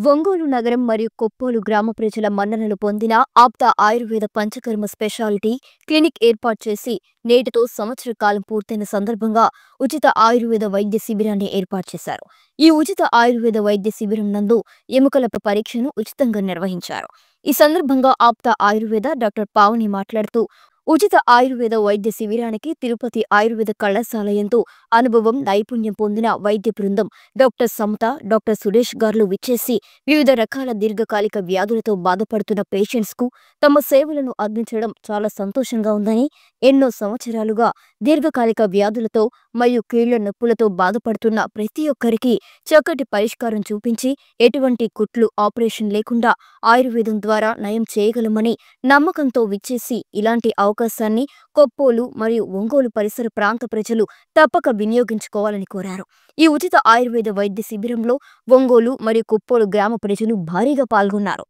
ఒంగోలు నగరం మరియు కొప్పోలు గ్రామ ప్రజల మన్ననలు పొందిన ఆప్త ఆయుర్వేద పంచకర్మ స్పెషాలిటీ క్లినిక్ ఏర్పాటు చేసి నేటితో సంవత్సర కాలం పూర్తయిన సందర్భంగా ఉచిత ఆయుర్వేద వైద్య శిబిరాన్ని ఏర్పాటు చేశారు. ఈ ఉచిత ఆయుర్వేద వైద్య శిబిరం నందు ఎముకల పరీక్షను ఉచితంగా నిర్వహించారు. ఈ సందర్భంగా ఆప్త ఆయుర్వేద డాక్టర్ పావని మాట్లాడుతూ ఉచిత ఆయుర్వేద వైద్య శిబిరానికి తిరుపతి ఆయుర్వేద కళాశాల యందు అనుభవం నైపుణ్యం పొందిన వైద్య బృందం డాక్టర్ సమత, డాక్టర్ సురేష్ గార్లు విచ్చేసి వివిధ రకాల దీర్ఘకాలిక వ్యాధులతో బాధపడుతున్న పేషెంట్స్ కు తమ సేవలను అందించడం చాలా సంతోషంగా ఉందని, ఎన్నో సంవత్సరాలుగా దీర్ఘకాలిక వ్యాధులతో మరియు కీళ్ల నొప్పులతో బాధపడుతున్న ప్రతి ఒక్కరికి చక్కటి పరిష్కారం చూపించి ఎటువంటి కుట్లు ఆపరేషన్ లేకుండా ఆయుర్వేదం ద్వారా నయం చేయగలమని నమ్మకంతో విచ్చేసి ఇలాంటి అవకాశాన్ని కొప్పోలు మరియు ఒంగోలు పరిసర ప్రాంత ప్రజలు తప్పక వినియోగించుకోవాలని కోరారు. ఈ ఉచిత ఆయుర్వేద వైద్య శిబిరంలో ఒంగోలు మరియు కొప్పోలు గ్రామ ప్రజలు భారీగా పాల్గొన్నారు.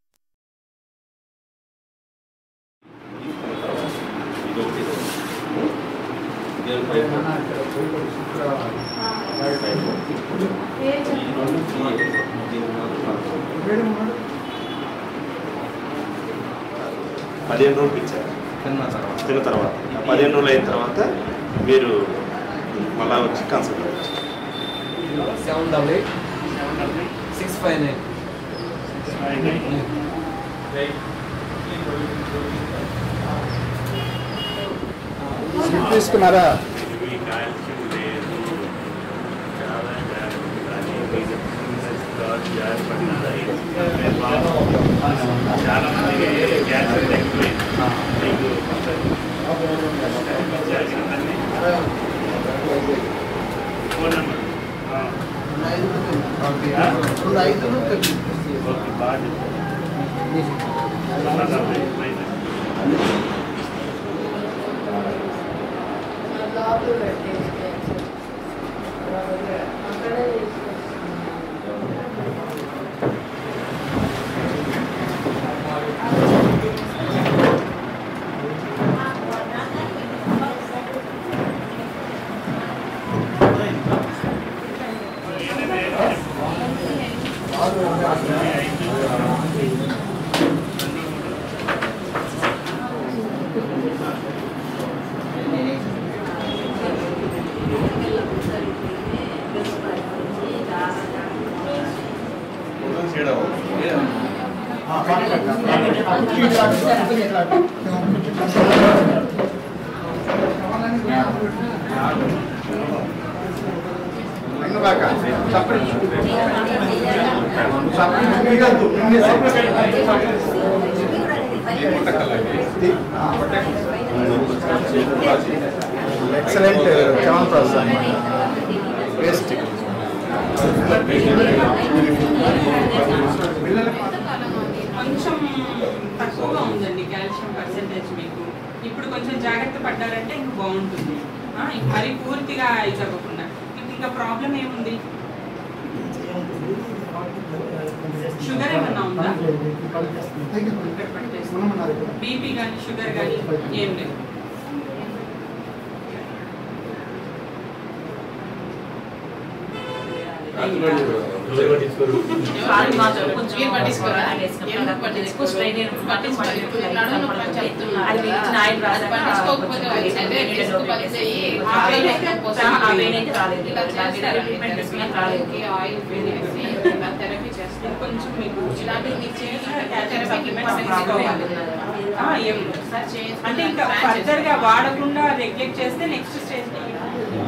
పదిహేను రోజులు ఇచ్చారు. తిన్న తర్వాత 15 రోజులు అయిన తర్వాత మీరు మళ్ళా వచ్చి కన్సల్ట్ అవ్వచ్చు. 788-659 తీసుకున్నారా? చాలా మందికి gas phone number excellent chyawanprash paste కొంచెం తక్కువగా ఉందండి కాల్షియం పర్సెంటేజ్. మీకు ఇప్పుడు కొంచెం జాగ్రత్త పడ్డారంటే ఇంక బాగుంటుంది. మరి పూర్తిగా ఇది అవ్వకుండా. మీకు ఇంకా ప్రాబ్లం ఏముంది? షుగర్ ఏమన్నా ఉందా? బీపీ కానీ షుగర్ కానీ ఏం లేదు. కొంచెం మీకు అంటే ఇంకా ఫర్దర్ గా వాడకుండా నెగ్లెక్ట్ చేస్తే నెక్స్ట్ స్టేజ్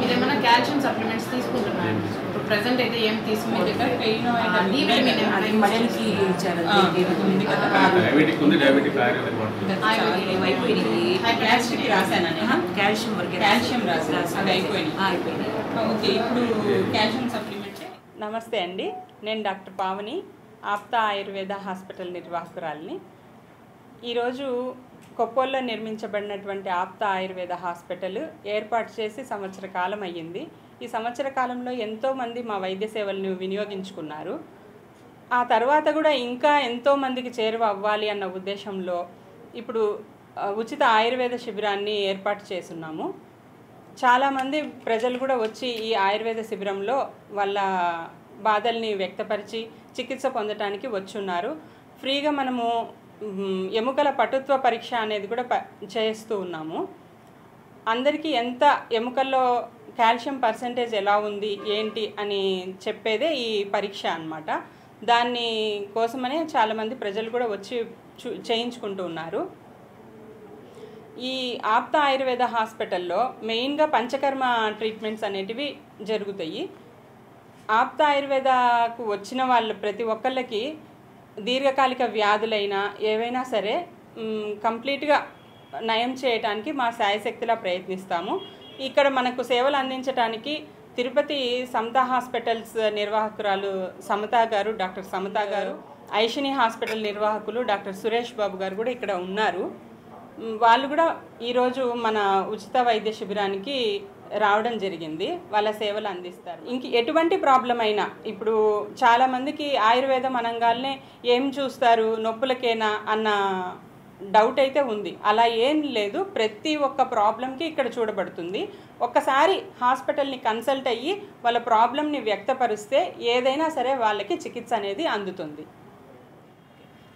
ఇదేమన్నా కాల్షియం సప్లిమెంట్స్ తీసుకుంటున్నాను. ఇప్పుడు ప్రెసెంట్ అయితే ఏం తీసుకుంటే కాల్షియం రాసాను అయిపోయినాయి. ఓకే, ఇప్పుడు కాల్షియం సప్లిమెంట్. నమస్తే అండి, నేను డాక్టర్ పావని, ఆప్త ఆయుర్వేద హాస్పిటల్ నిర్వాహకురాలిని. ఈరోజు కొప్పోల్లో నిర్మించబడినటువంటి ఆప్త ఆయుర్వేద హాస్పిటల్ ఏర్పాటు చేసి సంవత్సర కాలం అయ్యింది. ఈ సంవత్సర కాలంలో ఎంతోమంది మా వైద్య సేవలను వినియోగించుకున్నారు. ఆ తర్వాత కూడా ఇంకా ఎంతోమందికి చేరువ అవ్వాలి అన్న ఉద్దేశంలో ఇప్పుడు ఉచిత ఆయుర్వేద శిబిరాన్ని ఏర్పాటు చేస్తున్నాము. చాలామంది ప్రజలు కూడా వచ్చి ఈ ఆయుర్వేద శిబిరంలో వాళ్ళ బాధల్ని వ్యక్తపరిచి చికిత్స పొందటానికి వచ్చున్నారు. ఫ్రీగా మనము ఎముకల పటుత్వ పరీక్ష అనేది కూడా చేస్తూ ఉన్నాము. అందరికీ ఎంత ఎముకల్లో కాల్షియం పర్సెంటేజ్ ఎలా ఉంది ఏంటి అని చెప్పేదే ఈ పరీక్ష అన్నమాట. దాన్ని కోసమనే చాలామంది ప్రజలు కూడా వచ్చి చేయించుకుంటూ ఉన్నారు. ఈ ఆప్తా ఆయుర్వేద హాస్పిటల్లో మెయిన్గా పంచకర్మ ట్రీట్మెంట్స్ అనేటివి జరుగుతాయి. ఆప్తా ఆయుర్వేదకు వచ్చిన వాళ్ళు ప్రతి ఒక్కళ్ళకి దీర్ఘకాలిక వ్యాధులైనా ఏవైనా సరే కంప్లీట్గా నయం చేయడానికి మా శాయశక్తిలా ప్రయత్నిస్తాము. ఇక్కడ మనకు సేవలు అందించడానికి తిరుపతి సమతా హాస్పిటల్స్ నిర్వాహకురాలు సమతా గారు, డాక్టర్ సమతా గారు, ఐషిని హాస్పిటల్ నిర్వాహకులు డాక్టర్ సురేష్ బాబు గారు కూడా ఇక్కడ ఉన్నారు. వాళ్ళు కూడా ఈరోజు మన ఉచిత వైద్య శిబిరానికి రావడం జరిగింది. వాళ్ళ సేవలు అందిస్తారు. ఇంక ఎటువంటి ప్రాబ్లం అయినా ఇప్పుడు చాలామందికి ఆయుర్వేదం అనగానే ఏం చూస్తారు, నొప్పులకేనా అన్న డౌట్ అయితే ఉంది. అలా ఏం లేదు, ప్రతి ఒక్క ప్రాబ్లంకి ఇక్కడ చూడబడుతుంది. ఒక్కసారి హాస్పిటల్ని కన్సల్ట్ అయ్యి వాళ్ళ ప్రాబ్లంని వ్యక్తపరిస్తే ఏదైనా సరే వాళ్ళకి చికిత్స అనేది అందుతుంది.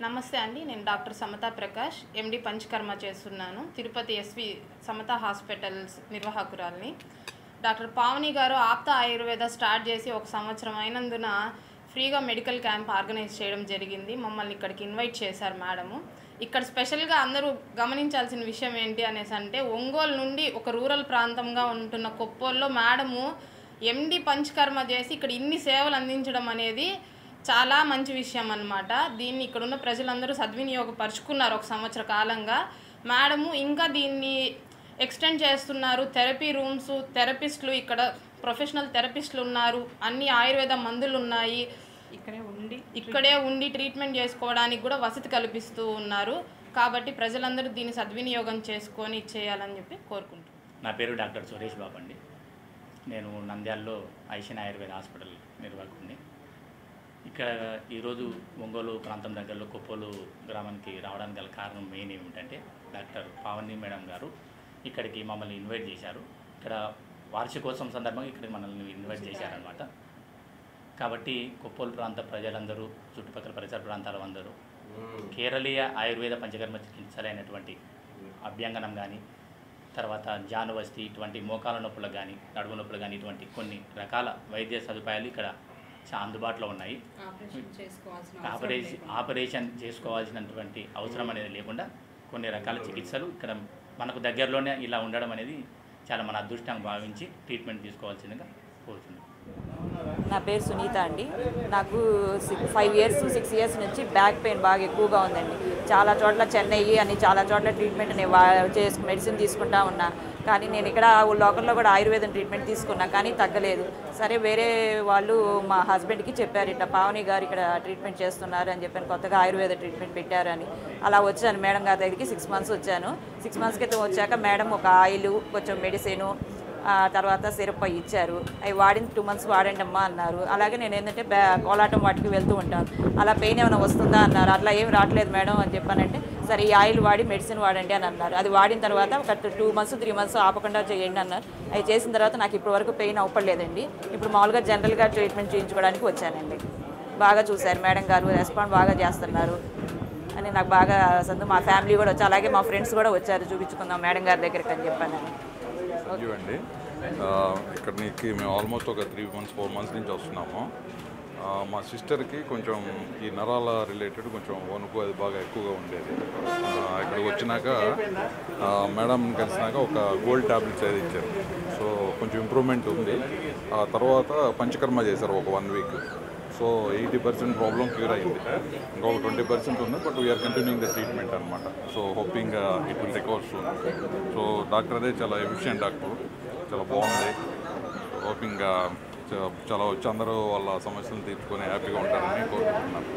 నమస్తే అండి, నేను డాక్టర్ సమతా ప్రకాష్, ఎండి పంచకర్మ చేస్తున్నాను. తిరుపతి ఎస్వి సమతా హాస్పిటల్స్ నిర్వాహకురాల్ని. డాక్టర్ పావని గారు ఆప్తా ఆయుర్వేద స్టార్ట్ చేసి 1 సంవత్సరం అయినందున ఫ్రీగా మెడికల్ క్యాంప్ ఆర్గనైజ్ చేయడం జరిగింది. మమ్మల్ని ఇక్కడికి ఇన్వైట్ చేశారు మేడము. ఇక్కడ స్పెషల్గా అందరూ గమనించాల్సిన విషయం ఏంటి అనేసి అంటే, ఒంగోలు నుండి ఒక రూరల్ ప్రాంతంగా ఉంటున్న కొప్పోల్లో మేడము ఎండి పంచకర్మ చేసి ఇక్కడ ఇన్ని సేవలు అందించడం అనేది చాలా మంచి విషయం అన్నమాట. దీన్ని ఇక్కడున్న ప్రజలందరూ సద్వినియోగపరుచుకున్నారు 1 సంవత్సర కాలంగా. మేడము ఇంకా దీన్ని ఎక్స్టెండ్ చేస్తున్నారు. థెరపీ రూమ్స్, థెరపిస్టులు, ఇక్కడ ప్రొఫెషనల్ థెరపిస్టులు ఉన్నారు, అన్ని ఆయుర్వేద మందులు ఉన్నాయి. ఇక్కడే ఉండి ట్రీట్మెంట్ చేసుకోవడానికి కూడా వసతి కల్పిస్తూ ఉన్నారు. కాబట్టి ప్రజలందరూ దీన్ని సద్వినియోగం చేసుకొని ఇచ్చేయాలని చెప్పి కోరుకుంటున్నాను. నా పేరు డాక్టర్ సురేష్ బాబు అండి. నేను నంద్యాలలో ఐషిని ఆయుర్వేద హాస్పిటల్ నిర్వాహకుడిని. ఇక్కడ ఈరోజు ఒంగోలు ప్రాంతం దగ్గరలో కొప్పోలు గ్రామానికి రావడానికి గల కారణం మెయిన్ ఏమిటంటే, డాక్టర్ పావని మేడం గారు ఇక్కడికి మమ్మల్ని ఇన్వైట్ చేశారు. ఇక్కడ వార్షికోత్సవం సందర్భంగా ఇక్కడికి మనల్ని ఇన్వైట్ చేశారనమాట. కాబట్టి కొప్పోలు ప్రాంత ప్రజలందరూ, చుట్టుపక్కల పరిసర ప్రాంతాల అందరూ కేరళీయ ఆయుర్వేద పంచకర్మ చికిత్సలైనటువంటి అభ్యంగనం కానీ, తర్వాత జానువస్తి, ఇటువంటి మోకాల నొప్పులకు కానీ, నడుము నొప్పులు కానీ, ఇటువంటి కొన్ని రకాల వైద్య సదుపాయాలు ఇక్కడ అందుబాటులో ఉన్నాయి. ఆపరేషన్ చేసుకోవాల్సినటువంటి అవసరం అనేది లేకుండా కొన్ని రకాల చికిత్సలు ఇక్కడ మనకు దగ్గరలోనే ఇలా ఉండడం అనేది చాలా మన అదృష్టంగా భావించి ట్రీట్మెంట్ తీసుకోవాల్సిందిగా కోరుతున్నాం. నా పేరు సునీత అండి. నాకు 5 ఇయర్స్ 6 ఇయర్స్ నుంచి బ్యాక్ పెయిన్ బాగా ఎక్కువగా ఉందండి. చాలా చోట్ల చెన్నై అని చాలా చోట్ల ట్రీట్మెంట్ నేను మెడిసిన్ తీసుకుంటా ఉన్నా. కానీ నేను ఇక్కడ లోకల్లో కూడా ఆయుర్వేదం ట్రీట్మెంట్ తీసుకున్నా, కానీ తగ్గలేదు. సరే వేరే వాళ్ళు మా హస్బెండ్కి చెప్పారు, ఇట్లా పావని గారు ఇక్కడ ట్రీట్మెంట్ చేస్తున్నారు అని చెప్పాను, కొత్తగా ఆయుర్వేద ట్రీట్మెంట్ పెట్టారని. అలా వచ్చాను మేడం గారి దగ్గరికి. 6 మంత్స్ వచ్చాను. 6 మంత్స్ క్రితం వచ్చాక మేడం ఒక ఆయిల్, కొంచెం మెడిసిను, తర్వాత సిరప్ ఇచ్చారు. అవి వాడిన 2 మంత్స్ వాడండి అమ్మా అన్నారు. అలాగే నేను ఏంటంటే కోలాటం వాటికి వెళ్తూ ఉంటాను. అలా పెయిన్ ఏమైనా వస్తుందా అన్నారు. అట్లా ఏం రావట్లేదు మేడం అని చెప్పానంటే, సరే ఈ ఆయిల్ వాడి మెడిసిన్ వాడండి అని అన్నారు. అది వాడిన తర్వాత ఒక 2 మంత్స్ 3 మంత్స్ ఆపకుండా చేయండి అన్నారు. అవి చేసిన తర్వాత నాకు ఇప్పటి వరకు పెయిన్ అవ్వలేదండి. ఇప్పుడు మామూలుగా జనరల్గా ట్రీట్మెంట్ చేయించుకోవడానికి వచ్చానండి. బాగా చూశారు మేడం గారు, రెస్పాండ్ బాగా చేస్తున్నారు అని నాకు బాగా మా ఫ్యామిలీ కూడా వచ్చి, అలాగే మా ఫ్రెండ్స్ కూడా వచ్చారు, చూపించుకుందాం మేడం గారి దగ్గరికి అని చెప్పాను. అండి ఇక్కడికి మేము ఆల్మోస్ట్ ఒక 3 months 4 months నుంచి వస్తున్నాము. మా సిస్టర్కి కొంచెం ఈ నరాల రిలేటెడ్ కొంచెం వణుకు అది బాగా ఎక్కువగా ఉండేది. ఇక్కడికి వచ్చినాక మేడం కలిసినాక ఒక గోల్డ్ ట్యాబ్లెట్స్ అది ఇచ్చారు. సో కొంచెం ఇంప్రూవ్మెంట్ ఉంది. ఆ తర్వాత పంచకర్మ చేశారు ఒక 1 week. సో 80% ప్రాబ్లం క్యూర్ అయింది. ఇంకొక 20% ఉంది, but we're continuing the treatment అనమాట. So hoping it will recover soon. So doctor అదే చాలా ఎఫిషియెంట్ డాక్టర్, చాలా బాగుంది. హోపింగ్ చాలా వచ్చి అందరూ వాళ్ళ సమస్యలను తీర్చుకొని హ్యాపీగా ఉంటారని కోరుకుంటున్నాను.